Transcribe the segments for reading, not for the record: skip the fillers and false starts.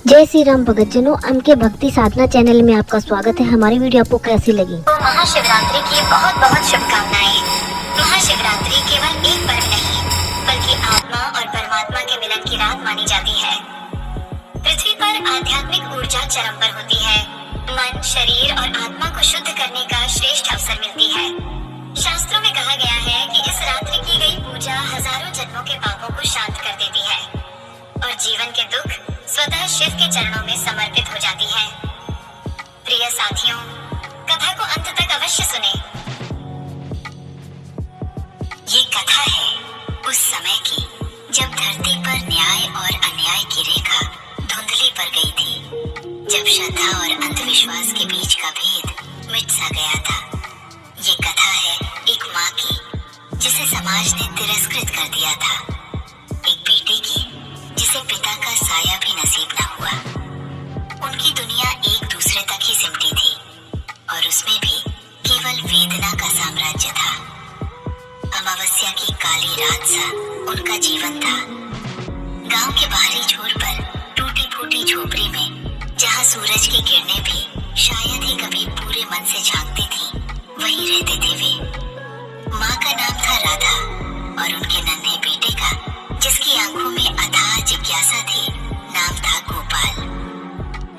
जय श्री राम भगतजनों, के भक्ति साधना चैनल में आपका स्वागत है। हमारी वीडियो आपको कैसी लगी? तो महाशिवरात्रि की बहुत बहुत शुभकामनाएं। महाशिवरात्रि केवल एक पर्व नहीं बल्कि आत्मा और परमात्मा के मिलन की रात मानी जाती है। पृथ्वी पर आध्यात्मिक ऊर्जा चरम पर होती है। मन, शरीर और आत्मा को शुद्ध करने का श्रेष्ठ अवसर मिलती है। शास्त्रों में कहा गया है कि इस रात्रि की गई पूजा हजारों जन्मों के पापों को शांत कर देती है और जीवन के दुख स्वतः शिव के चरणों में समर्पित हो जाती है। प्रिय साथियों, कथा को अंत तक अवश्य सुने। ये कथा है उस समय की जब धरती पर न्याय और अन्याय की रेखा धुंधली पड़ गई थी, जब श्रद्धा और अंधविश्वास के बीच का भेद मिट सा गया था। ये कथा है एक माँ की जिसे समाज ने तिरस्कृत कर दिया था, एक बेटे की जिसे पिता का साया भी नसीब न हुआ। उनकी दुनिया एक दूसरे तक ही सिमटी थी और उसमें भी केवल वेदना का साम्राज्य था। अमावस्या की काली रात सा उनका जीवन था। गांव के बाहरी छोर पर टूटी फूटी झोपड़ी में, जहां सूरज की किरणें भी शायद ही कभी पूरे मन से झांकती थी, वहीं रहते थे वे। माँ का नाम था राधा और उनके नन्हे बेटे का, जिसकी आंखों में अथाह जिज्ञासा थी, नाम था गोपाल।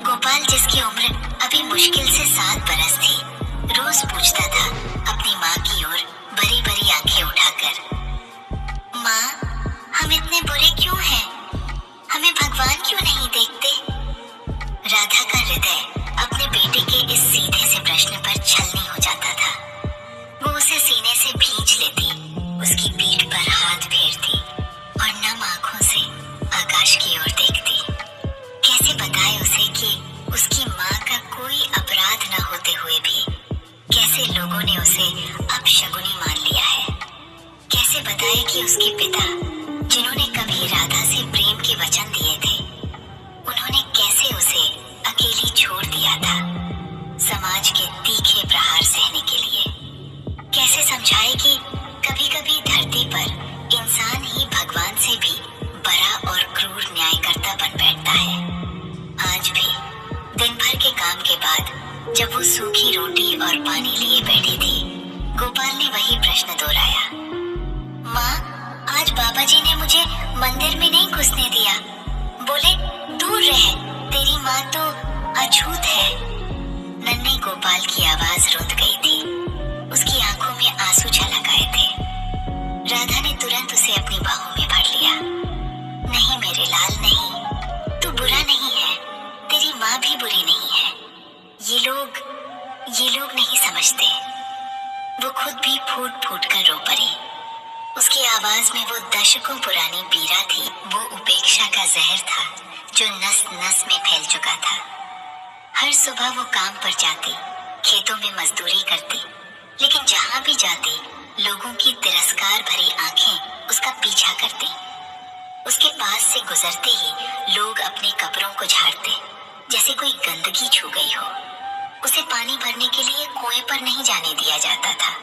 गोपाल, जिसकी उम्र अभी मुश्किल से 7 बरस थी, रोज पूछता था अपनी माँ की ओर बड़ी बड़ी आंखें उठाकर, माँ, हम इतने बुरे क्यों हैं? हमें भगवान क्यों नहीं देखते? राधा का हृदय अपने बेटे के इस सीधे से प्रश्न पर छलनी हो जाता था। वो उसे सीने से भींच लेती, उसकी पीठ पर हाथ फेरती और नम आंखों से आकाश की ओर देखती। कैसे बताए उसे कि उसकी माँ का कोई अपराध न होते हुए भी कैसे लोगों ने उसे अपशगुनी मान लिया है। कैसे बताए कि उसके पिता, जिन्होंने कभी राधा से प्रेम के वचन दिए थे, उन्होंने कैसे उसे अकेली छोड़ दिया था समाज के तीखे प्रहार सहने के लिए। कैसे समझाए कि कभी कभी धरती पर इंसान ही भगवान से भी बड़ा और क्रूर न्यायकर्ता बन बैठता है। आज भी दिन भर के काम के बाद जब वो सूखी रोटी और पानी लिए बैठी थी, गोपाल ने वही प्रश्न दोहराया, माँ, आज बाबा जी ने मुझे मंदिर में नहीं घुसने दिया। बोले, दूर रह, तेरी माँ तो अछूत है। नन्हे गोपाल की आवाज रुंध गई थी, उसकी आंखों में आंसू छलक आए थे। राधा ने तुरंत उसे अपनी बाहों में भर लिया। नहीं मेरे लाल, नहीं, तू बुरा नहीं है, तेरी माँ भी बुरी नहीं है। ये लोग नहीं समझते। वो खुद भी फूट फूट कर रो पड़ी। उसकी आवाज में वो दशकों पुरानी पीड़ा थी, वो उपेक्षा का जहर था जो नस नस में फैल चुका था। हर सुबह वो काम पर जाती, खेतों में मजदूरी करती, लेकिन जहां भी जाती, लोगों की तिरस्कार भरी आंखें उसका पीछा करती। उसके पास से गुजरते ही लोग अपनी कपड़ों को झाड़ते, जैसे कोई गंदगी छू गई हो। उसे पानी भरने के लिए कुएं पर नहीं जाने दिया जाता था।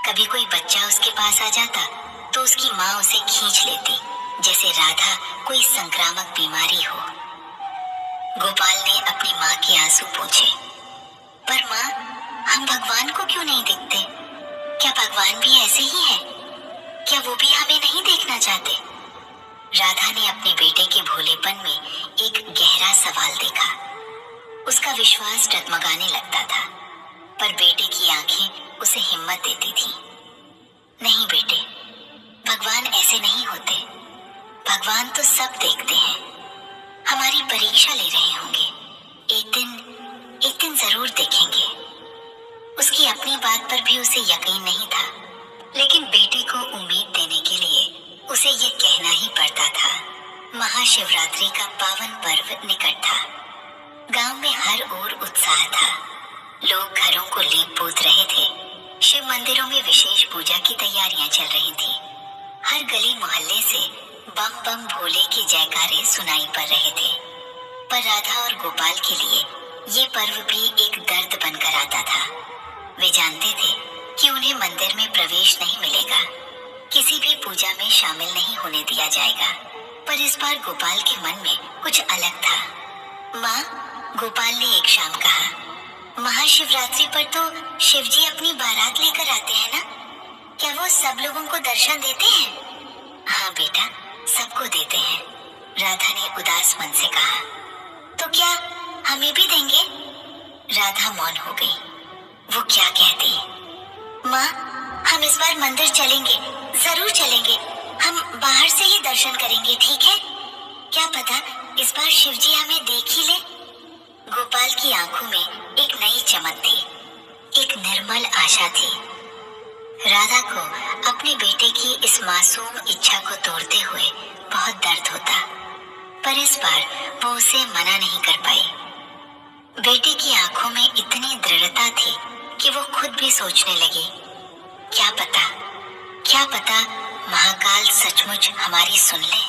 कभी कोई बच्चा उसके पास आ जाता तो उसकी माँ उसे खींच लेती, जैसे राधा कोई संक्रामक बीमारी हो। गोपाल ने अपनी माँ के आंसू पोंछे, पर माँ, हम भगवान को क्यों नहीं देखते? क्या भगवान भी ऐसे ही है? क्या वो भी हमें नहीं देखना चाहते? राधा ने अपने बेटे के भोलेपन में एक गहरा सवाल देखा। उसका विश्वास डगमगाने लगता था, पर बेटे की आंखें उसे हिम्मत देती थी। नहीं बेटे, भगवान ऐसे नहीं होते। भगवान तो सब देखते हैं। हमारी परीक्षा ले रहे होंगे। एक दिन जरूर देखेंगे। उसकी अपनी बात पर भी उसे यकीन नहीं था, लेकिन बेटे को उम्मीद देने के लिए उसे ये कहना ही पड़ता था। महाशिवरात्रि का पावन पर्व निकट था। गांव में हर ओर उत्साह था। लोग घरों को लीप पोत रहे थे। शिव मंदिरों में विशेष पूजा की तैयारियां चल रही थी। हर गली मोहल्ले से बम बम भोले के जयकारे सुनाई पड़ रहे थे। पर राधा और गोपाल के लिए ये पर्व भी एक दर्द बनकर आता था। वे जानते थे कि उन्हें मंदिर में प्रवेश नहीं मिलेगा, किसी भी पूजा में शामिल नहीं होने दिया जाएगा। पर इस बार गोपाल के मन में कुछ अलग था। माँ, गोपाल ने एक शाम कहा, महाशिवरात्रि पर तो शिवजी अपनी बारात लेकर आते हैं ना? क्या वो सब लोगों को दर्शन देते हैं? हाँ बेटा, सबको देते हैं, राधा ने उदास मन से कहा। तो क्या हमें भी देंगे? राधा मौन हो गई। वो क्या कहती? माँ, हम इस बार मंदिर चलेंगे, जरूर चलेंगे। हम बाहर से ही दर्शन करेंगे, ठीक है? क्या पता इस बार शिवजी हमें देख ही ले। गोपाल की आंखों में एक नई चमक थी, एक निर्मल आशा थी। राधा को अपने बेटे की इस मासूम इच्छा को तोड़ते हुए बहुत दर्द होता, पर इस बार वो उसे मना नहीं कर पाई। बेटे की आंखों में इतनी दृढ़ता थी कि वो खुद भी सोचने लगी, क्या पता महाकाल सचमुच हमारी सुन ले।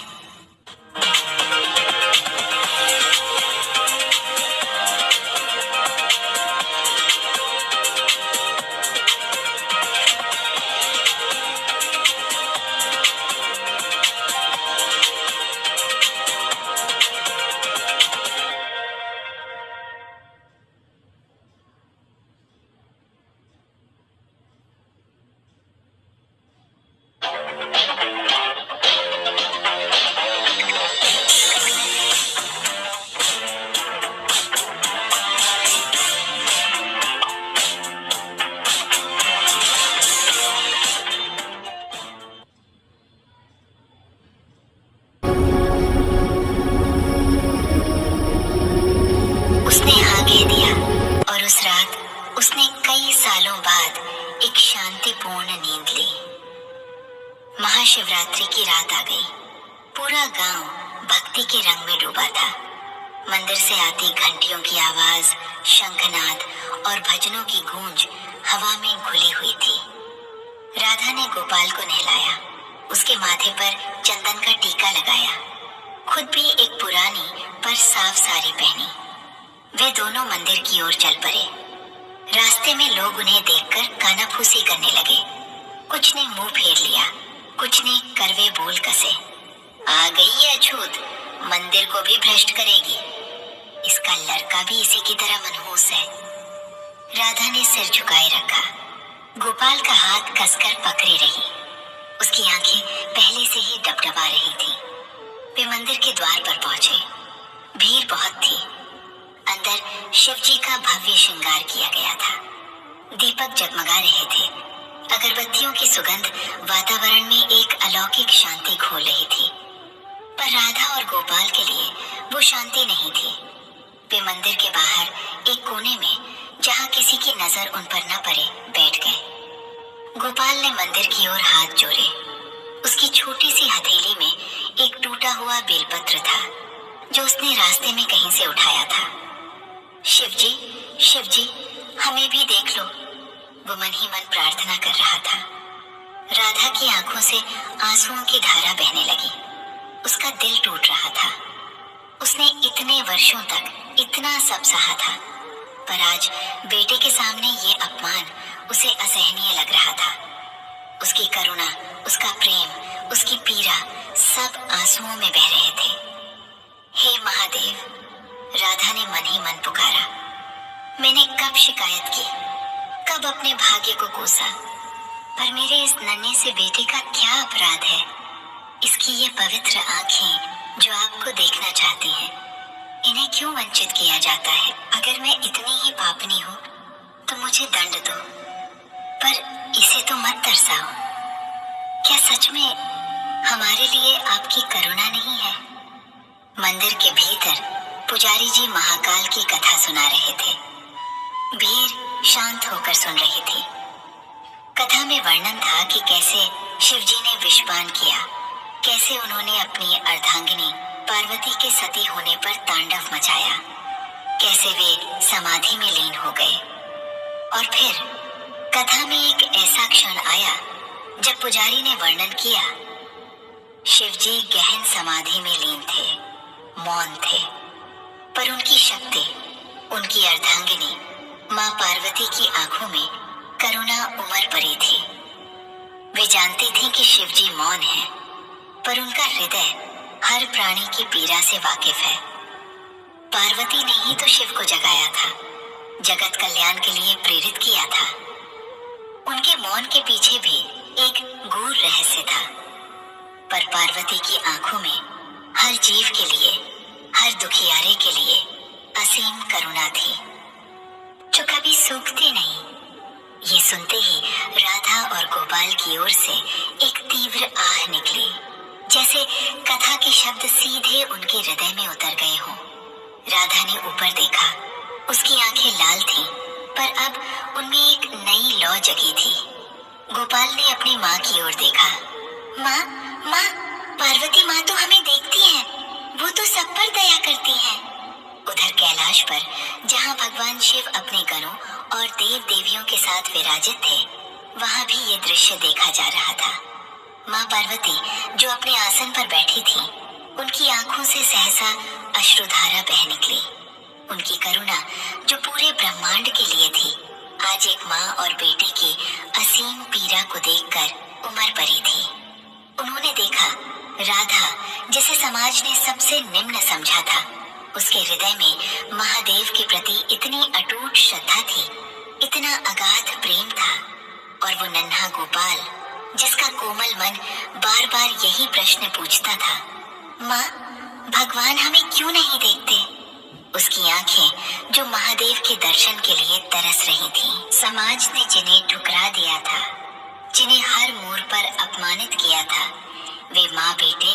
उसने हाँ कह दिया और उस रात उसने कई सालों बाद एक शांतिपूर्ण नींद ली। महाशिवरात्रि की रात आ गई। पूरा गांव भक्ति के रंग में डूबा था। मंदिर से आती घंटियों की आवाज, शंखनाद और भजनों की गूंज हवा में घुली हुई थी। राधा ने गोपाल को नहलाया, उसके माथे पर चंदन का टीका लगाया, खुद भी एक पुरानी पर साफ साड़ी पहनी। वे दोनों मंदिर की ओर चल पड़े। रास्ते में लोग उन्हें देखकर कानाफूसी करने लगे। कुछ ने मुंह फेर लिया, कुछ ने करवे बोल कसे। आ गई है अछूत, मंदिर को भी भ्रष्ट करेगी। इसका लड़का भी इसी की तरह मनहूस है। राधा ने सिर झुकाए रखा। गोपाल का हाथ कसकर पकड़े रही। उसकी आंखें पहले से ही डबडबा रही थी। वे मंदिर के द्वार पर पहुंचे। भीड़ बहुत थी। अंदर शिवजी का भव्य श्रृंगार किया गया था। दीपक जगमगा रहे थे। अगरबत्तियों की सुगंध वातावरण में एक अलौकिक शांति घोल रही थी। पर राधा और गोपाल के लिए वो शांति नहीं थी। वे मंदिर के बाहर एक कोने में, जहां किसी की नजर उन पर न पड़े, बैठ गए। गोपाल ने मंदिर की ओर हाथ जोड़े। उसकी छोटी सी हथेली में एक टूटा हुआ बेलपत्र था, जो उसने रास्ते में कहीं से उठाया था। शिवजी, शिवजी, हमें भी देख लो, वो मन ही मन प्रार्थना कर रहा था। राधा की आंखों से आंसुओं की धारा बहने लगी। उसका दिल टूट रहा था। उसने इतने वर्षों तक इतना सब सहा था, पर आज बेटे के सामने ये अपमान उसे असहनीय लग रहा था। उसकी करुणा, उसका प्रेम, उसकी पीड़ा सब आंसुओं में बह रहे थे। हे महादेव, राधा ने मन ही मन पुकारा। मैंने कब शिकायत की, कब अपने भाग्य को कोसा, पर मेरे इस नन्हे से बेटे का क्या अपराध है? इसकी ये पवित्र आंखें जो आपको देखना चाहती हैं, इन्हें क्यों वंचित किया जाता है? अगर मैं इतनी ही पापनी हूँ तो मुझे दंड दो, पर इसे तो मत तरसाओ। क्या सच में हमारे लिए आपकी करुणा नहीं है? मंदिर के भीतर पुजारी जी महाकाल की कथा सुना रहे थे। भीड़ शांत होकर सुन रही थी। कथा में वर्णन था कि कैसे शिवजी ने विषपान किया, कैसे उन्होंने अपनी अर्धांगिनी पार्वती के सती होने पर तांडव मचाया, कैसे वे समाधि में लीन हो गए। और फिर कथा में एक ऐसा क्षण आया जब पुजारी ने वर्णन किया, शिवजी गहन समाधि में लीन थे, मौन थे, पर उनकी शक्ति, उनकी अर्धांगिनी मां पार्वती की आंखों में करुणा उमड़ पड़ी थी। वे जानती थीं कि शिवजी मौन हैं, पर उनका हृदय हर प्राणी की पीड़ा से वाकिफ है। पार्वती ने ही तो शिव को जगाया था, जगत कल्याण के लिए प्रेरित किया था। उनके मौन के पीछे भी एक गूढ़ रहस्य था। पर पार्वती की आंखों में हर जीव के लिए, हर दुखियारे के लिए असीम करुणा थी, जो कभी सूखती नहीं। ये सुनते ही राधा और गोपाल की ओर से एक तीव्र आह निकली, जैसे कथा के शब्द सीधे उनके हृदय में उतर गए हों। राधा ने ऊपर देखा, उसकी आंखें लाल थीं, पर अब उनमें एक नई लौ जगी थी। गोपाल ने अपनी माँ की ओर देखा। माँ, माँ, पार्वती माँ तो हमें देखती है, वो तो सब पर दया करती है। उधर कैलाश पर, जहाँ भगवान शिव अपने गणों और देव देवियों के साथ विराजित थे, वहाँ भी ये दृश्य देखा जा रहा था। माँ पार्वती जो अपने आसन पर बैठी थी, उनकी आंखों से सहसा अश्रुधारा बह निकली। उनकी करुणा जो पूरे ब्रह्मांड के लिए थी, आज एक माँ और बेटी की असीम पीड़ा को देखकर उमड़ पड़ी थी। उन्होंने देखा, राधा जिसे समाज ने सबसे निम्न समझा था, उसके हृदय में महादेव के प्रति इतनी अटूट श्रद्धा थी, इतना अगाध प्रेम था। और वो नन्हा गोपाल, जिसका कोमल मन बार बार यही प्रश्न पूछता था, माँ, भगवान हमें क्यों नहीं देखते? उसकी आंखें जो महादेव के दर्शन के लिए तरस रही थीं। समाज ने जिन्हें ठुकरा दिया था, जिन्हें हर मोड़ पर अपमानित किया था, वे माँ बेटे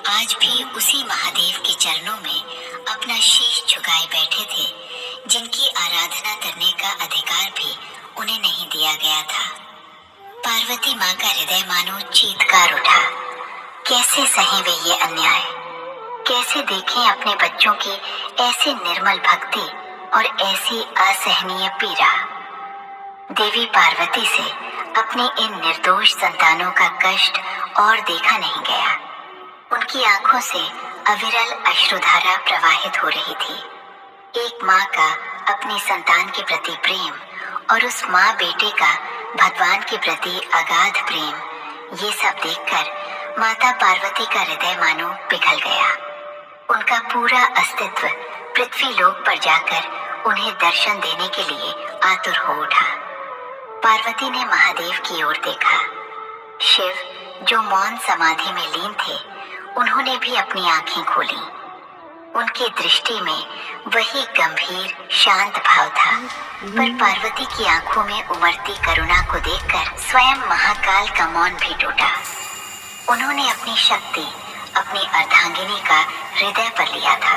आज भी उसी महादेव के चरणों में अपना शीश झुकाए बैठे थे, जिनकी आराधना करने का अधिकार भी उन्हें नहीं दिया गया था। पार्वती माँ का हृदय मानो चीत्कार उठा। कैसे सहें वे ये अन्याय, कैसे देखें अपने बच्चों की ऐसी निर्मल भक्ति और ऐसी असहनीय पीड़ा। देवी पार्वती से अपने इन निर्दोष संतानों का कष्ट और देखा नहीं गया। उनकी आंखों से अविरल अश्रुधारा प्रवाहित हो रही थी। एक माँ का अपनी संतान के प्रति प्रेम और उस माँ बेटे का भगवान के प्रति अगाध प्रेम, ये सब देखकर माता पार्वती का हृदय मानो पिघल गया। उनका पूरा अस्तित्व पृथ्वी लोक पर जाकर उन्हें दर्शन देने के लिए आतुर हो उठा। पार्वती ने महादेव की ओर देखा। शिव जो मौन समाधि में लीन थे, उन्होंने भी अपनी आंखें खोली। उनकी दृष्टि में वही गंभीर शांत भाव था, पर पार्वती की आंखों में उमड़ती करुणा को देखकर स्वयं महाकाल का मौन भी टूटा। उन्होंने अपनी शक्ति, अपनी अर्धांगिनी का हृदय पर लिया था।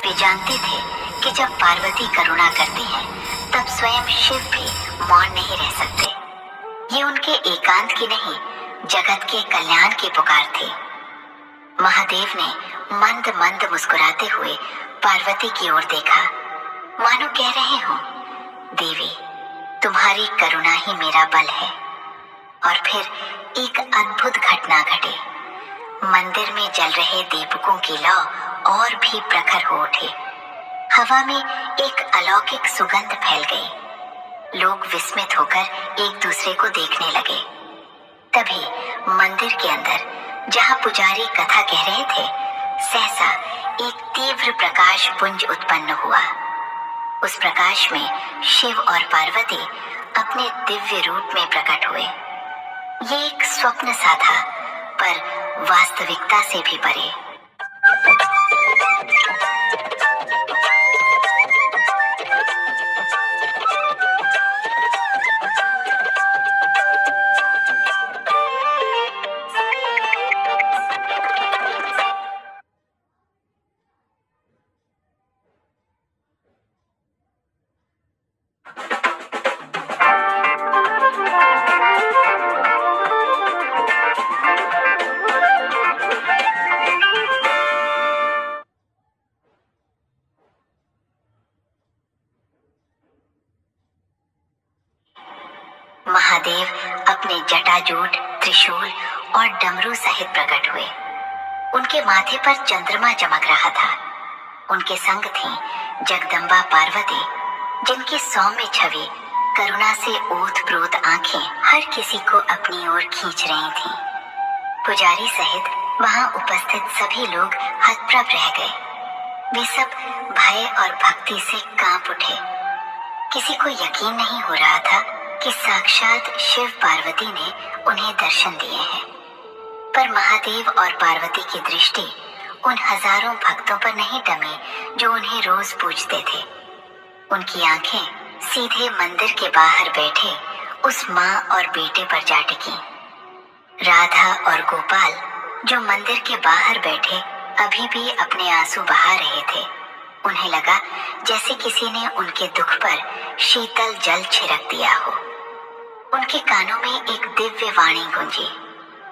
वे जानते थे कि जब पार्वती करुणा करती हैं, तब स्वयं शिव भी मौन नहीं रह सकते। ये उनके एकांत की नहीं, जगत के कल्याण की पुकार थी। महादेव ने मंद मंद मुस्कुराते हुए पार्वती की ओर देखा, मानो कह रहे हो, देवी, तुम्हारी करुणा ही मेरा बल है। और फिर एक अद्भुत घटना घटी। मंदिर में जल रहे दीपकों की लौ और भी प्रखर हो उठी। हवा में एक अलौकिक सुगंध फैल गई। लोग विस्मित होकर एक दूसरे को देखने लगे। तभी मंदिर के अंदर, जहां पुजारी कथा कह रहे थे, सहसा एक तीव्र प्रकाश पुंज उत्पन्न हुआ। उस प्रकाश में शिव और पार्वती अपने दिव्य रूप में प्रकट हुए। ये एक स्वप्न सा था, पर वास्तविकता से भी परे। महादेव अपने जटाजूट, त्रिशूल और डमरू सहित प्रकट हुए। उनके माथे पर चंद्रमा चमक रहा था। उनके संग थी जगदम्बा पार्वती, जिनकी सौम्य छवि, करुणा से ओत-प्रोत आंखें हर किसी को अपनी ओर खींच रही थीं। पुजारी सहित वहां उपस्थित सभी लोग हतप्रभ रह गए। वे सब भय और भक्ति से कांप उठे। किसी को यकीन नहीं हो रहा था कि साक्षात शिव पार्वती ने उन्हें दर्शन दिए हैं। पर महादेव और पार्वती की दृष्टि उन हजारों भक्तों पर नहीं टमी जो उन्हें रोज पूजते थे। उनकी आंखें सीधे मंदिर के बाहर बैठे उस माँ और बेटे पर जा टिकी। राधा और गोपाल जो मंदिर के बाहर बैठे अभी भी अपने आंसू बहा रहे थे। उन्हें लगा जैसे किसी ने उनके दुख पर शीतल जल छिड़क दिया हो। उनके कानों में एक दिव्य वाणी गूंजी,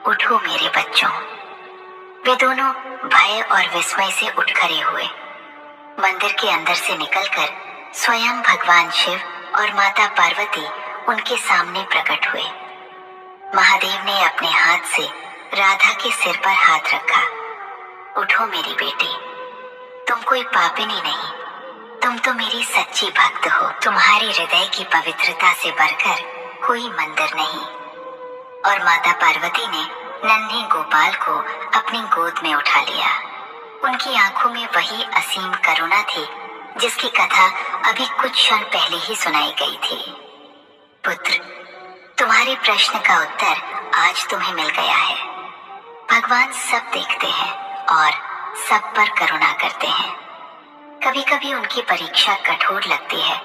उठो मेरे बच्चों। वे दोनों भय और विस्मय से उठ खड़े हुए। मंदिर के अंदर से निकलकर स्वयं भगवान शिव और माता पार्वती उनके सामने प्रकट हुए। महादेव ने अपने हाथ से राधा के सिर पर हाथ रखा। उठो मेरी बेटी, तुम कोई पापिनी नहीं, तुम तो मेरी सच्ची भक्त हो। तुम्हारी हृदय की पवित्रता से बढ़कर कोई मंदिर नहीं। और माता पार्वती ने नन्हे गोपाल को अपनी गोद में उठा लिया। उनकी आंखों में वही असीम करुणा थी जिसकी कथा अभी कुछ क्षण पहले ही सुनाई गई थी। पुत्र, तुम्हारे प्रश्न का उत्तर आज तुम्हें मिल गया है। भगवान सब देखते हैं और सब पर करुणा करते हैं। कभी कभी उनकी परीक्षा कठोर लगती है,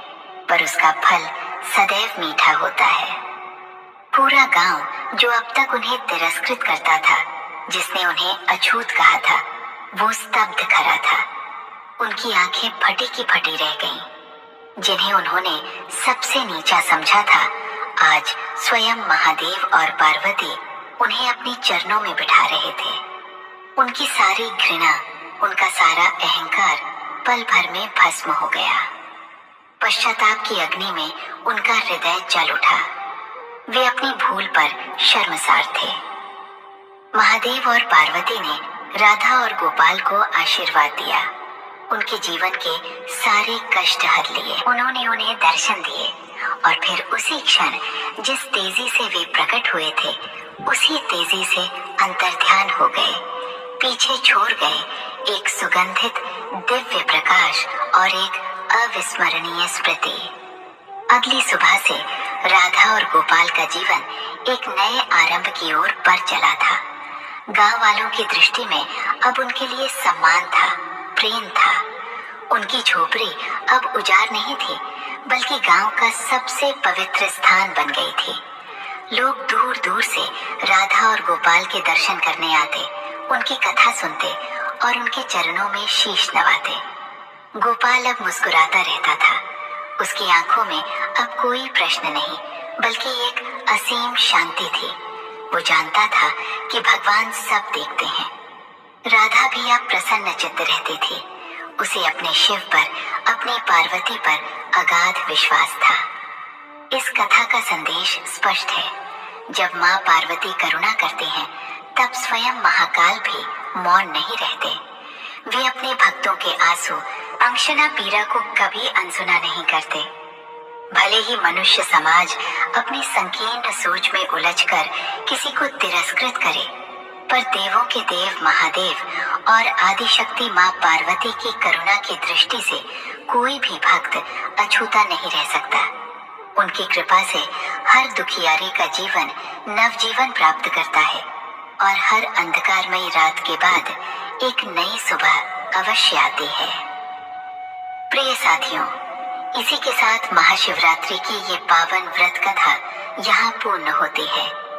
पर उसका फल सदैव मीठा होता है। पूरा गांव जो अब तक उन्हें तिरस्कृत करता था, जिसने उन्हें अछूत कहा था, वो स्तब्ध खड़ा था। उनकी आंखें फटी की फटी रह गईं। जिन्हें उन्होंने सबसे नीचा समझा था, आज स्वयं महादेव और पार्वती उन्हें अपने चरणों में बिठा रहे थे। उनकी सारी घृणा, उनका सारा अहंकार पल भर में भस्म हो गया। पश्चाताप की अग्नि में उनका हृदय जल उठा। वे अपनी भूल पर शर्मसार थे। महादेव और पार्वती ने राधा और गोपाल को आशीर्वाद दिया। उनके जीवन के सारे कष्ट हर लिए। उन्होंने उन्हें दर्शन दिए और फिर उसी क्षण जिस तेजी से वे प्रकट हुए थे, उसी तेजी से अंतर्ध्यान हो गए, पीछे छोड़ गए एक सुगंधित दिव्य प्रकाश और एक अविस्मरणीय स्मृति। अगली सुबह से राधा और गोपाल का जीवन एक नए आरंभ की ओर बढ़ चला था। गांव वालों की दृष्टि में अब उनके लिए सम्मान था, प्रेम था। उनकी झोपड़ी अब उजाड़ नहीं थी, बल्कि गांव का सबसे पवित्र स्थान बन गई थी। लोग दूर दूर से राधा और गोपाल के दर्शन करने आते, उनकी कथा सुनते और उनके चरणों में शीश नवाते। गोपाल अब मुस्कुराता रहता था। उसकी आंखों में अब कोई प्रश्न नहीं, बल्कि एक असीम शांति थी। वो जानता था कि भगवान सब देखते हैं। राधा भी अब प्रसन्न चित्त रहती थी। उसे अपने शिव पर, अपनी पार्वती पर अगाध विश्वास था। इस कथा का संदेश स्पष्ट है। जब माँ पार्वती करुणा करते हैं, तब स्वयं महाकाल भी मौन नहीं रहते। वे अपने भक्तों के आंसू, अंशना पीड़ा को कभी अनसुना नहीं करते। भले ही मनुष्य समाज अपनी संकीर्ण सोच में उलझकर किसी को तिरस्कृत करे, पर देवों के देव महादेव और आदिशक्ति माँ पार्वती की करुणा की दृष्टि से कोई भी भक्त अछूता नहीं रह सकता। उनकी कृपा से हर दुखियारी का जीवन नवजीवन प्राप्त करता है और हर अंधकारमयी रात के बाद एक नई सुबह अवश्य आती है। प्रिय साथियों, इसी के साथ महाशिवरात्रि की ये पावन व्रत कथा यहाँ पूर्ण होती है।